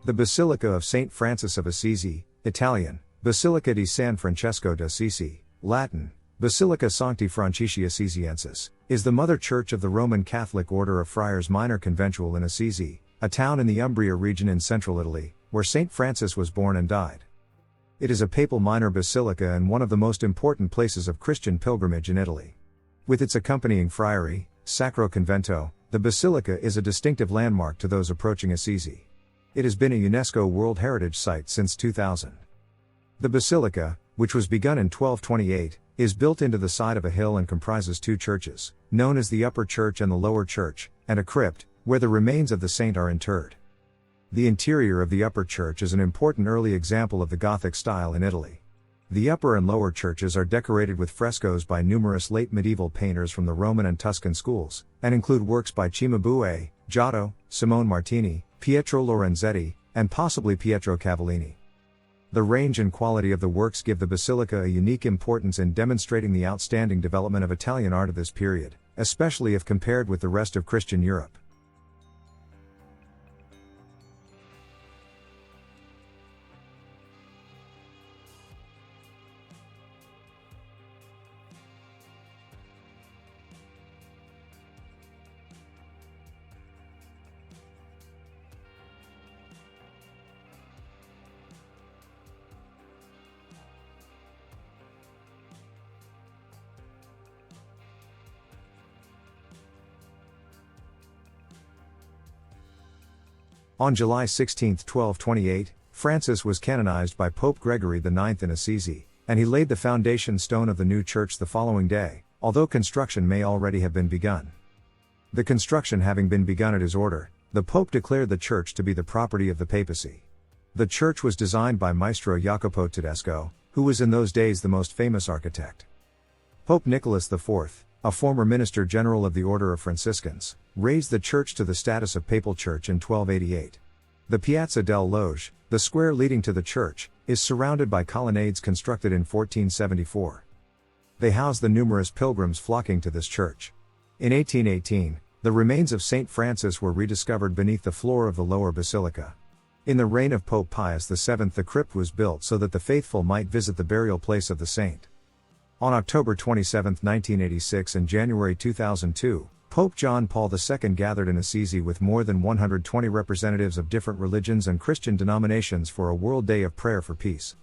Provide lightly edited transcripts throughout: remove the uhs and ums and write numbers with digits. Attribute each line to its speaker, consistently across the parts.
Speaker 1: The Basilica of St. Francis of Assisi, Italian, Basilica di San Francesco d'Assisi, Latin, Basilica Sancti Francisci Assisiensis, is the mother church of the Roman Catholic Order of Friars Minor Conventual in Assisi, a town in the Umbria region in central Italy, where St. Francis was born and died. It is a papal minor basilica and one of the most important places of Christian pilgrimage in Italy. With its accompanying friary, Sacro Convento, the basilica is a distinctive landmark to those approaching Assisi. It has been a UNESCO World Heritage Site since 2000. The basilica, which was begun in 1228, is built into the side of a hill and comprises two churches, known as the Upper Church and the Lower Church, and a crypt, where the remains of the saint are interred. The interior of the Upper Church is an important early example of the Gothic style in Italy. The upper and lower churches are decorated with frescoes by numerous late medieval painters from the Roman and Tuscan schools, and include works by Cimabue, Giotto, Simone Martini, Pietro Lorenzetti, and possibly Pietro Cavallini. The range and quality of the works give the basilica a unique importance in demonstrating the outstanding development of Italian art of this period, especially if compared with the rest of Christian Europe. On July 16, 1228, Francis was canonized by Pope Gregory IX in Assisi, and he laid the foundation stone of the new church the following day, although construction may already have been begun. The construction having been begun at his order, the Pope declared the church to be the property of the papacy. The church was designed by Maestro Jacopo Tedesco, who was in those days the most famous architect. Pope Nicholas IV, a former Minister General of the Order of Franciscans, raised the church to the status of papal church in 1288. The Piazza del Loge, the square leading to the church, is surrounded by colonnades constructed in 1474. They house the numerous pilgrims flocking to this church. In 1818, the remains of St. Francis were rediscovered beneath the floor of the lower basilica. In the reign of Pope Pius VII, the crypt was built so that the faithful might visit the burial place of the saint. On October 27, 1986 and January 2002, Pope John Paul II gathered in Assisi with more than 120 representatives of different religions and Christian denominations for a World Day of Prayer for Peace.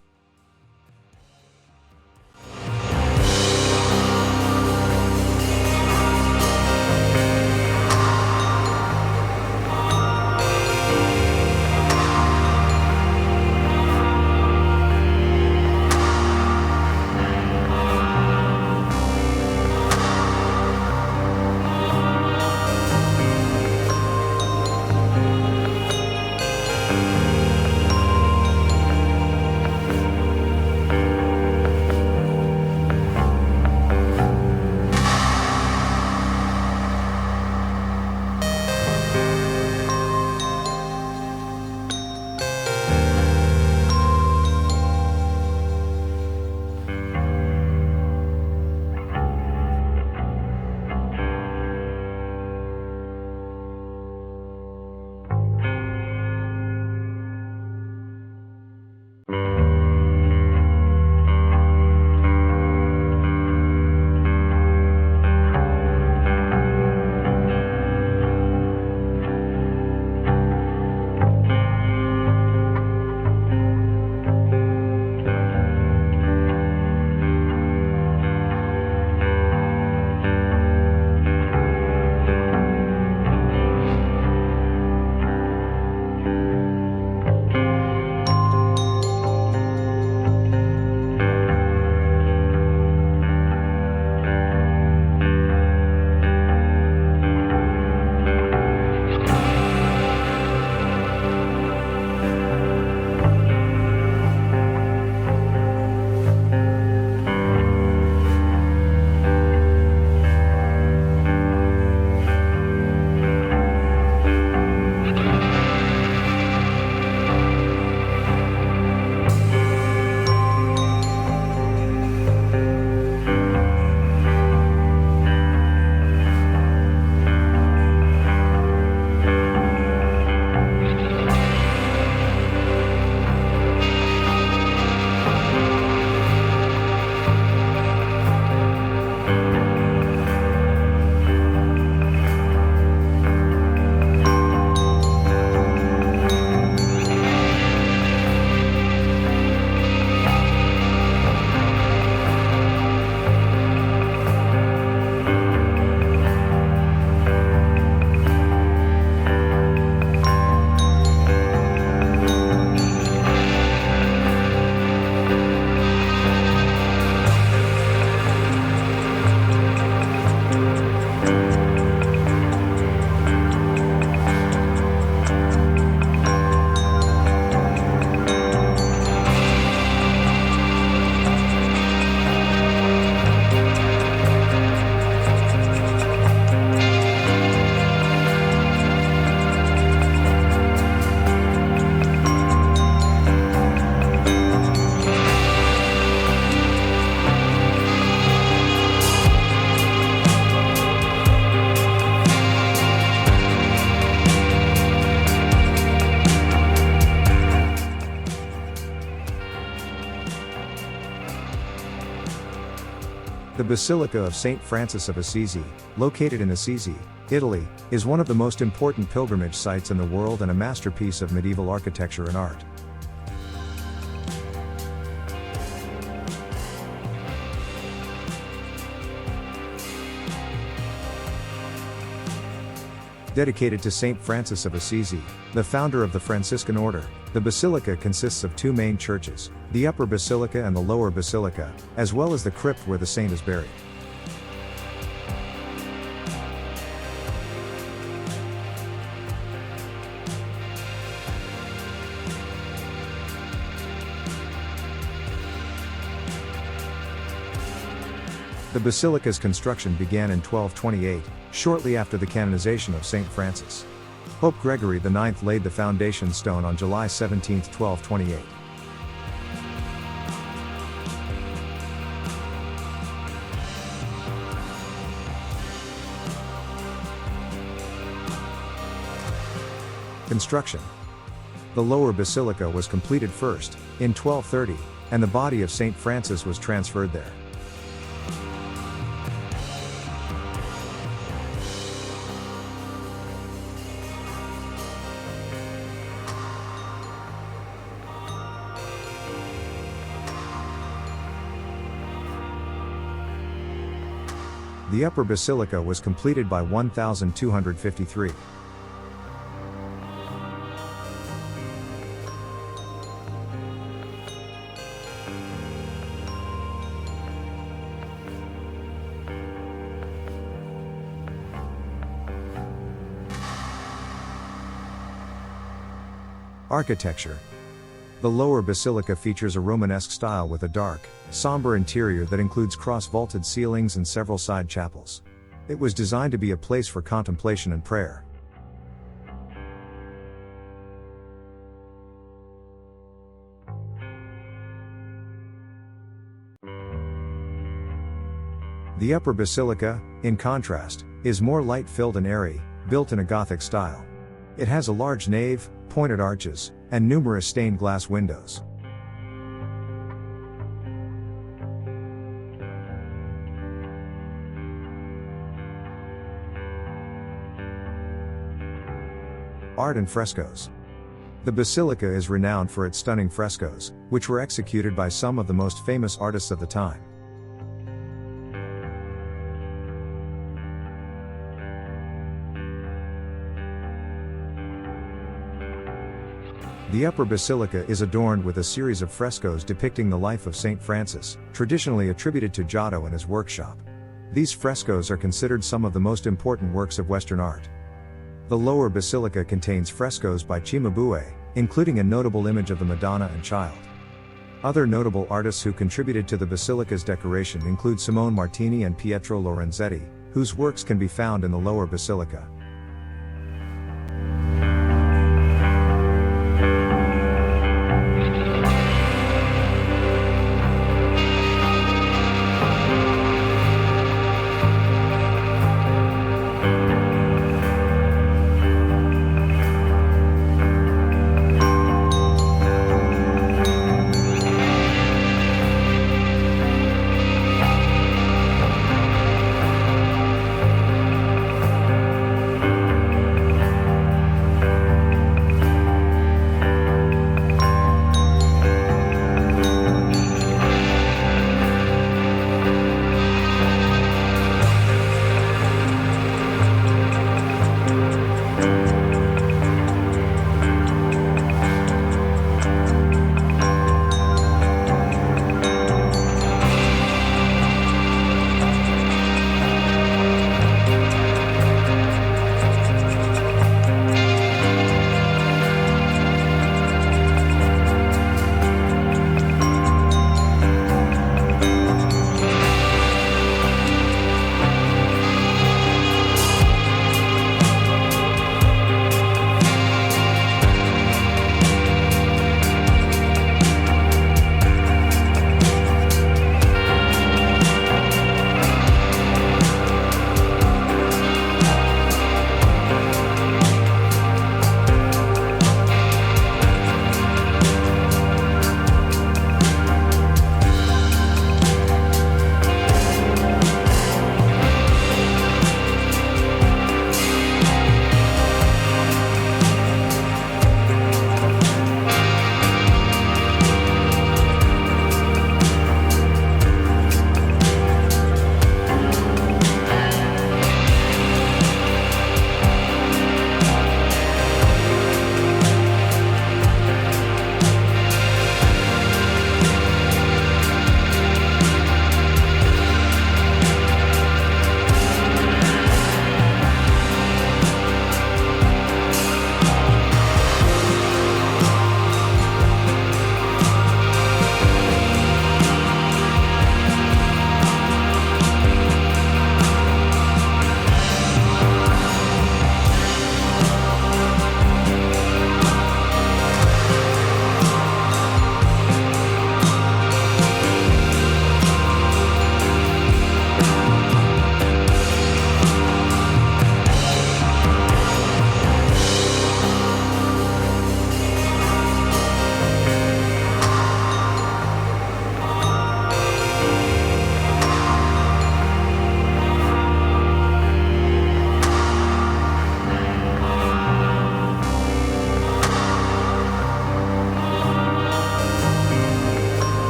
Speaker 1: The Basilica of St. Francis of Assisi, located in Assisi, Italy, is one of the most important pilgrimage sites in the world and a masterpiece of medieval architecture and art. Dedicated to St. Francis of Assisi, the founder of the Franciscan order, the basilica consists of two main churches, the Upper Basilica and the Lower Basilica, as well as the crypt where the saint is buried. The basilica's construction began in 1228, shortly after the canonization of St. Francis. Pope Gregory IX laid the foundation stone on July 17, 1228. Construction. The Lower Basilica was completed first, in 1230, and the body of St. Francis was transferred there. The Upper Basilica was completed by 1253. Architecture. The Lower Basilica features a Romanesque style with a dark, somber interior that includes cross-vaulted ceilings and several side chapels. It was designed to be a place for contemplation and prayer. The Upper Basilica, in contrast, is more light-filled and airy, built in a Gothic style. It has a large nave, pointed arches, and numerous stained glass windows. Art and frescoes. The basilica is renowned for its stunning frescoes, which were executed by some of the most famous artists of the time. The Upper Basilica is adorned with a series of frescoes depicting the life of St. Francis, traditionally attributed to Giotto and his workshop. These frescoes are considered some of the most important works of Western art. The Lower Basilica contains frescoes by Cimabue, including a notable image of the Madonna and Child. Other notable artists who contributed to the basilica's decoration include Simone Martini and Pietro Lorenzetti, whose works can be found in the Lower Basilica.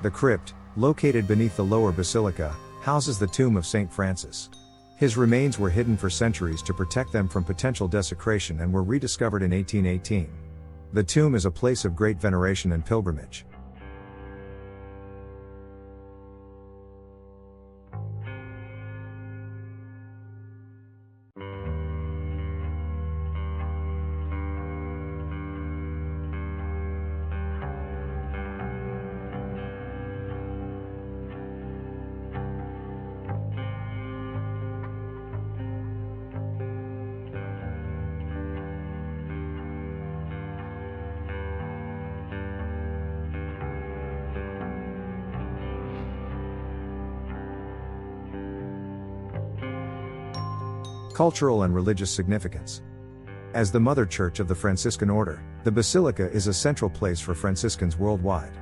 Speaker 1: The crypt, located beneath the lower basilica, houses the tomb of St. Francis. His remains were hidden for centuries to protect them from potential desecration and were rediscovered in 1818. The tomb is a place of great veneration and pilgrimage. Cultural and religious significance. As the mother church of the Franciscan order, the Basilica is a central place for Franciscans worldwide.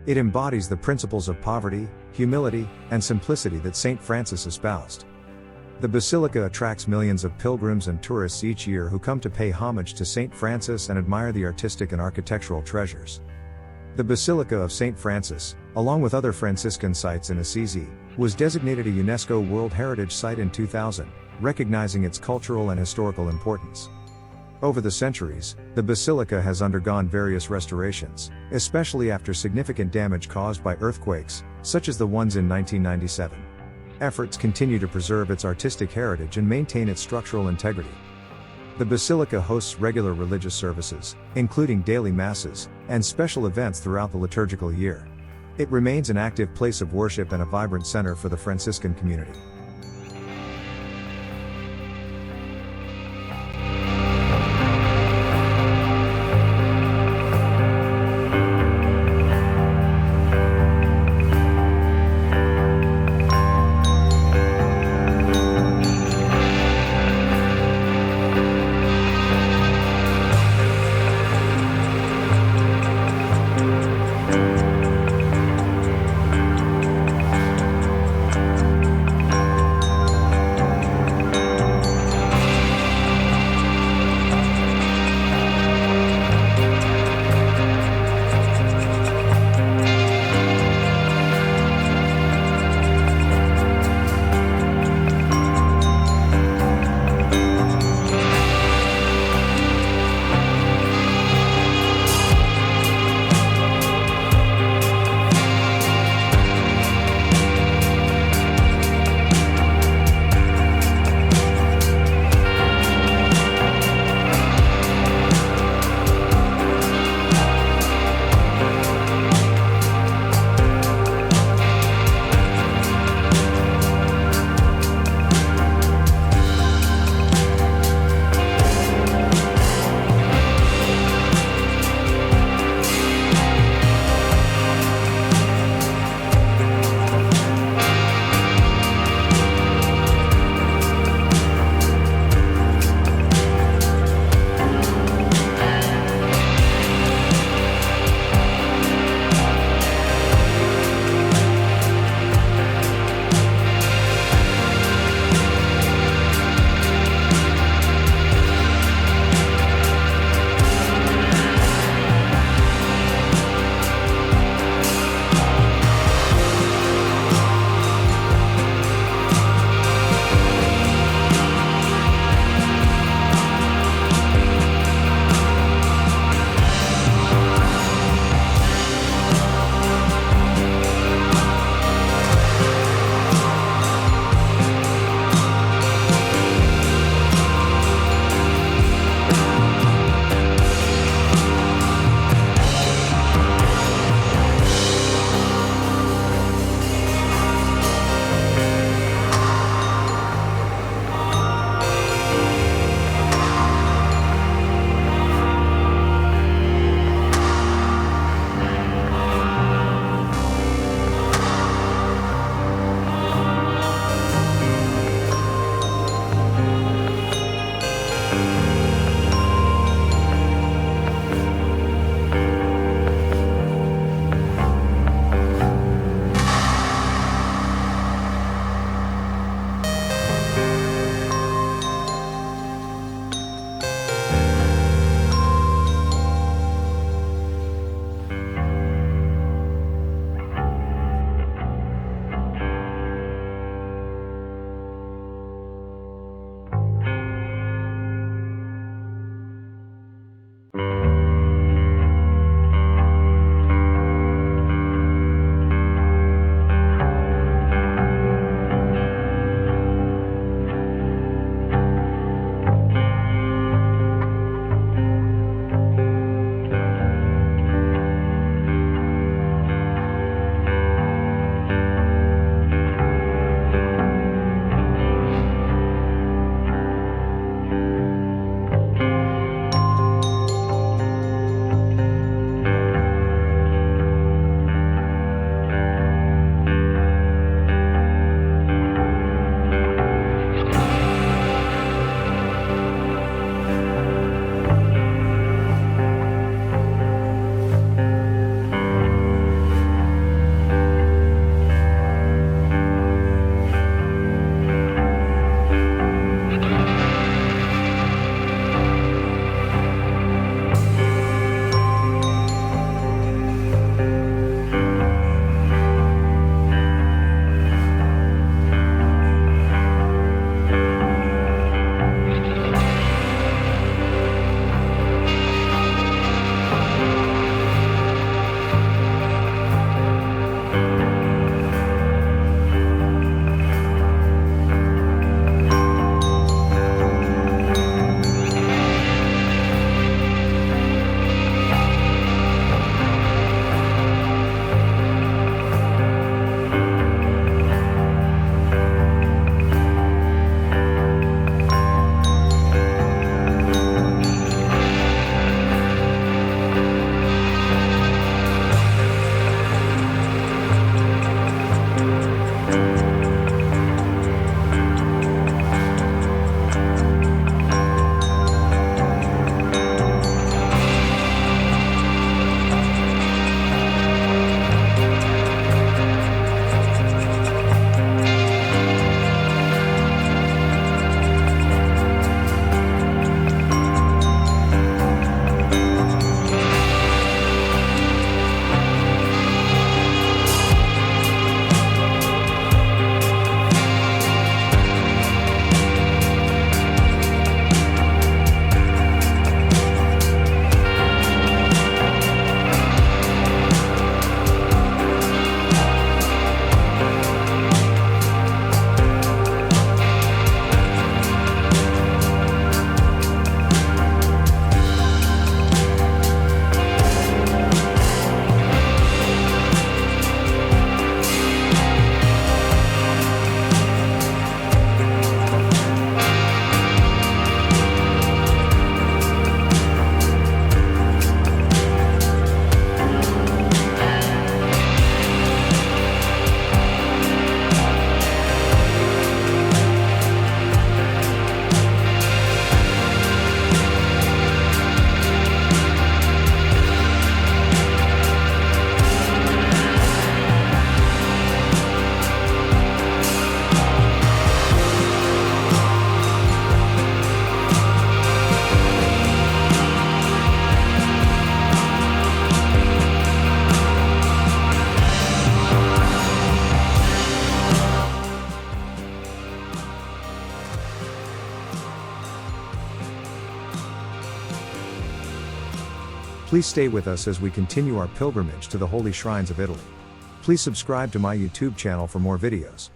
Speaker 1: It embodies the principles of poverty, humility, and simplicity that St. Francis espoused. The Basilica attracts millions of pilgrims and tourists each year who come to pay homage to St. Francis and admire the artistic and architectural treasures. The Basilica of St. Francis, along with other Franciscan sites in Assisi, was designated a UNESCO World Heritage Site in 2000, recognizing its cultural and historical importance. Over the centuries, the basilica has undergone various restorations, especially after significant damage caused by earthquakes, such as the ones in 1997. Efforts continue to preserve its artistic heritage and maintain its structural integrity. The basilica hosts regular religious services, including daily masses, and special events throughout the liturgical year. It remains an active place of worship and a vibrant center for the Franciscan community. Please stay with us as we continue our pilgrimage to the holy shrines of Italy. Please subscribe to my YouTube channel for more videos.